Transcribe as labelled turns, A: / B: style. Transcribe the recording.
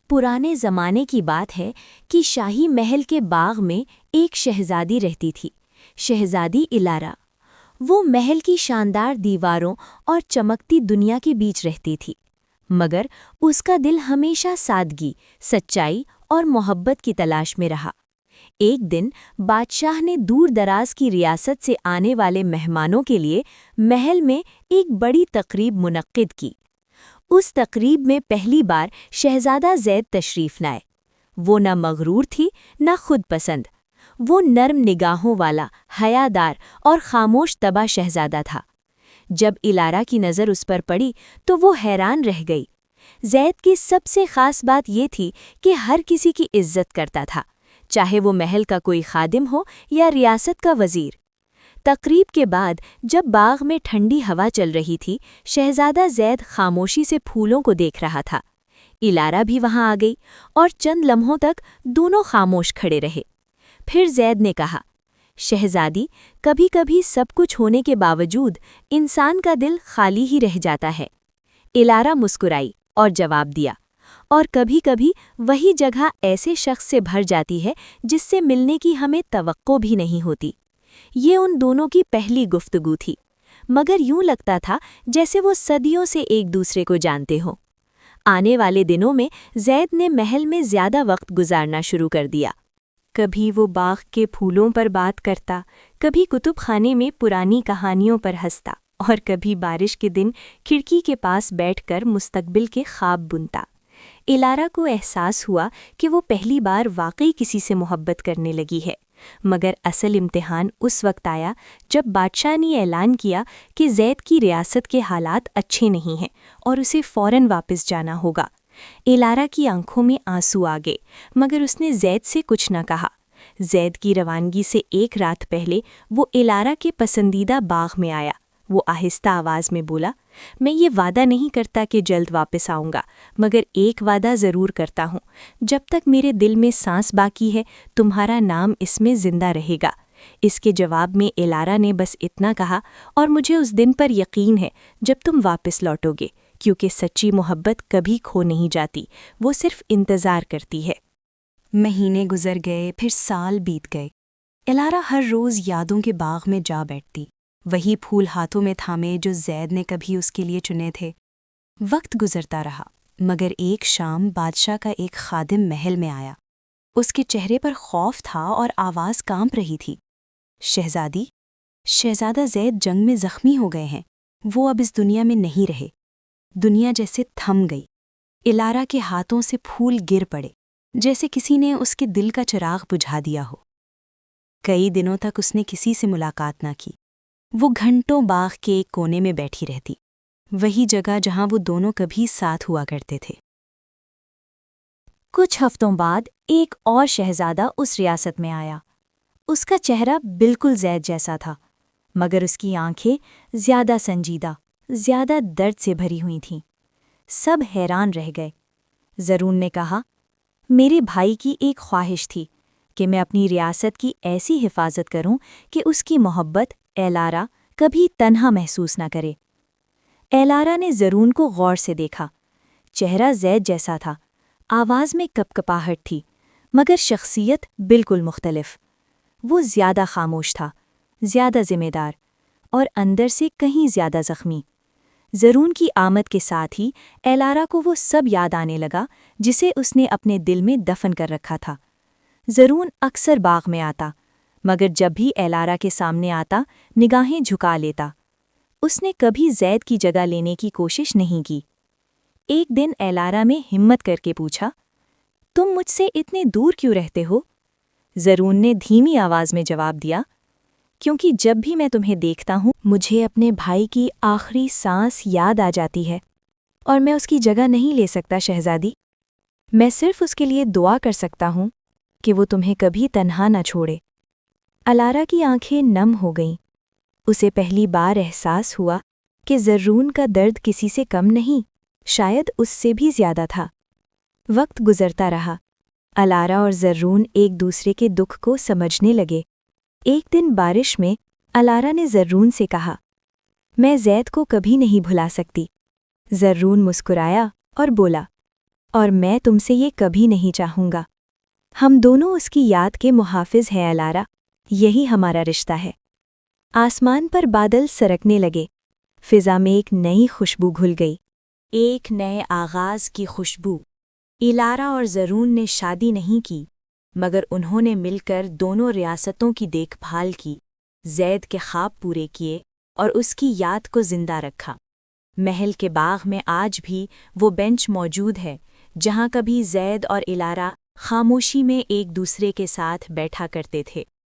A: پرانے زمانے کی بات ہے کہ شاہی محل کے باغ میں ایک شہزادی رہتی تھی، شہزادی الارا۔ وہ محل کی شاندار دیواروں اور چمکتی دنیا کے بیچ رہتی تھی، مگر اس کا دل ہمیشہ سادگی، سچائی اور محبت کی تلاش میں رہا۔ ایک دن بادشاہ نے دور دراز کی ریاست سے آنے والے مہمانوں کے لیے محل میں ایک بڑی تقریب منعقد کی۔ اس تقریب میں پہلی بار شہزادہ زید تشریف لائے۔ وہ نہ مغرور تھی نہ خود پسند، وہ نرم نگاہوں والا، حیادار اور خاموش طبع شہزادہ تھا۔ جب الارا کی نظر اس پر پڑی تو وہ حیران رہ گئی۔ زید کی سب سے خاص بات یہ تھی کہ ہر کسی کی عزت کرتا تھا، چاہے وہ محل کا کوئی خادم ہو یا ریاست کا وزیر۔ تقریب کے بعد جب باغ میں ٹھنڈی ہوا چل رہی تھی، شہزادہ زید خاموشی سے پھولوں کو دیکھ رہا تھا۔ الارا بھی وہاں آ گئی اور چند لمحوں تک دونوں خاموش کھڑے رہے۔ پھر زید نے کہا، شہزادی، کبھی کبھی سب کچھ ہونے کے باوجود انسان کا دل خالی ہی رہ جاتا ہے۔ الارا مسکرائی اور جواب دیا، اور کبھی کبھی وہی جگہ ایسے شخص سے بھر جاتی ہے جس سے ملنے کی ہمیں توقع بھی نہیں ہوتی۔ یہ ان دونوں کی پہلی گفتگو تھی، مگر یوں لگتا تھا جیسے وہ صدیوں سے ایک دوسرے کو جانتے ہوں۔ آنے والے دنوں میں زید نے محل میں زیادہ وقت گزارنا شروع کر دیا۔ کبھی وہ باغ کے پھولوں پر بات کرتا، کبھی کتب خانے میں پرانی کہانیوں پر ہنستا، اور کبھی بارش کے دن کھڑکی کے پاس بیٹھ کر مستقبل کے خواب بنتا۔ الارا کو احساس ہوا کہ وہ پہلی بار واقعی کسی سے محبت کرنے لگی ہے، مگر اصل امتحان اس وقت آیا جب بادشاہ نے اعلان کیا کہ زید کی ریاست کے حالات اچھے نہیں ہیں اور اسے فوراً واپس جانا ہوگا۔ الارا کی آنکھوں میں آنسو آ گئے، مگر اس نے زید سے کچھ نہ کہا۔ زید کی روانگی سے ایک رات پہلے وہ الارا کے پسندیدہ باغ میں آیا۔ وہ آہستہ آواز میں بولا، میں یہ وعدہ نہیں کرتا کہ جلد واپس آؤں گا، مگر ایک وعدہ ضرور کرتا ہوں، جب تک میرے دل میں سانس باقی ہے تمہارا نام اس میں زندہ رہے گا۔ اس کے جواب میں الارا نے بس اتنا کہا، اور مجھے اس دن پر یقین ہے جب تم واپس لوٹو گے، کیونکہ سچی محبت کبھی کھو نہیں جاتی، وہ صرف انتظار کرتی ہے۔ مہینے گزر گئے، پھر سال بیت گئے۔ الارا ہر روز یادوں کے باغ میں جا بیٹھتی، وہی پھول ہاتھوں میں تھامے جو زید نے کبھی اس کے لیے چنے تھے۔ وقت گزرتا رہا، مگر ایک شام بادشاہ کا ایک خادم محل میں آیا۔ اس کے چہرے پر خوف تھا اور آواز کانپ رہی تھی۔ شہزادی، شہزادہ زید جنگ میں زخمی ہو گئے ہیں، وہ اب اس دنیا میں نہیں رہے۔ دنیا جیسے تھم گئی۔ الارا کے ہاتھوں سے پھول گر پڑے، جیسے کسی نے اس کے دل کا چراغ بجھا دیا ہو۔ کئی دنوں تک اس نے کسی سے ملاقات نہ کی۔ وہ گھنٹوں باغ کے ایک کونے میں بیٹھی رہتی، وہی جگہ جہاں وہ دونوں کبھی ساتھ ہوا کرتے تھے۔ کچھ ہفتوں بعد ایک اور شہزادہ اس ریاست میں آیا۔ اس کا چہرہ بالکل زید جیسا تھا، مگر اس کی آنکھیں زیادہ سنجیدہ، زیادہ درد سے بھری ہوئی تھیں۔ سب حیران رہ گئے۔ زرون نے کہا، میرے بھائی کی ایک خواہش تھی کہ میں اپنی ریاست کی ایسی حفاظت کروں کہ اس کی محبت الارا کبھی تنہا محسوس نہ کرے۔ الارا نے زرون کو غور سے دیکھا۔ چہرہ زید جیسا تھا، آواز میں کپکپاہٹ تھی، مگر شخصیت بالکل مختلف۔ وہ زیادہ خاموش تھا، زیادہ ذمہ دار، اور اندر سے کہیں زیادہ زخمی۔ زرون کی آمد کے ساتھ ہی الارا کو وہ سب یاد آنے لگا جسے اس نے اپنے دل میں دفن کر رکھا تھا۔ زرون اکثر باغ میں آتا، مگر جب بھی الارا کے سامنے آتا نگاہیں جھکا لیتا۔ اس نے کبھی زید کی جگہ لینے کی کوشش نہیں کی۔ ایک دن الارا میں ہمت کر کے پوچھا، تم مجھ سے اتنے دور کیوں رہتے ہو؟ زرون نے دھیمی آواز میں جواب دیا، کیونکہ جب بھی میں تمہیں دیکھتا ہوں مجھے اپنے بھائی کی آخری سانس یاد آ جاتی ہے، اور میں اس کی جگہ نہیں لے سکتا شہزادی۔ میں صرف اس کے لیے دعا کر سکتا ہوں کہ وہ تمہیں کبھی تنہا نہ چھوڑے۔ الارا کی آنکھیں نم ہو گئیں۔ اسے پہلی بار احساس ہوا کہ زرون کا درد کسی سے کم نہیں، شاید اس سے بھی زیادہ تھا۔ وقت گزرتا رہا۔ الارا اور زرون ایک دوسرے کے دکھ کو سمجھنے لگے۔ ایک دن بارش میں الارا نے زرون سے کہا، میں زید کو کبھی نہیں بھلا سکتی۔ زرون مسکرایا اور بولا، اور میں تم سے یہ کبھی نہیں چاہوں گا۔ ہم دونوں اس کی یاد کے محافظ ہیں الارا، یہی ہمارا رشتہ ہے۔ آسمان پر بادل سرکنے لگے، فضا میں ایک نئی خوشبو گھل گئی، ایک نئے آغاز کی خوشبو۔ الارا اور زرون نے شادی نہیں کی، مگر انہوں نے مل کر دونوں ریاستوں کی دیکھ بھال کی، زید کے خواب پورے کیے اور اس کی یاد کو زندہ رکھا۔ محل کے باغ میں آج بھی وہ بینچ موجود ہے جہاں کبھی زید اور الارا خاموشی میں ایک دوسرے کے ساتھ بیٹھا کرتے تھے۔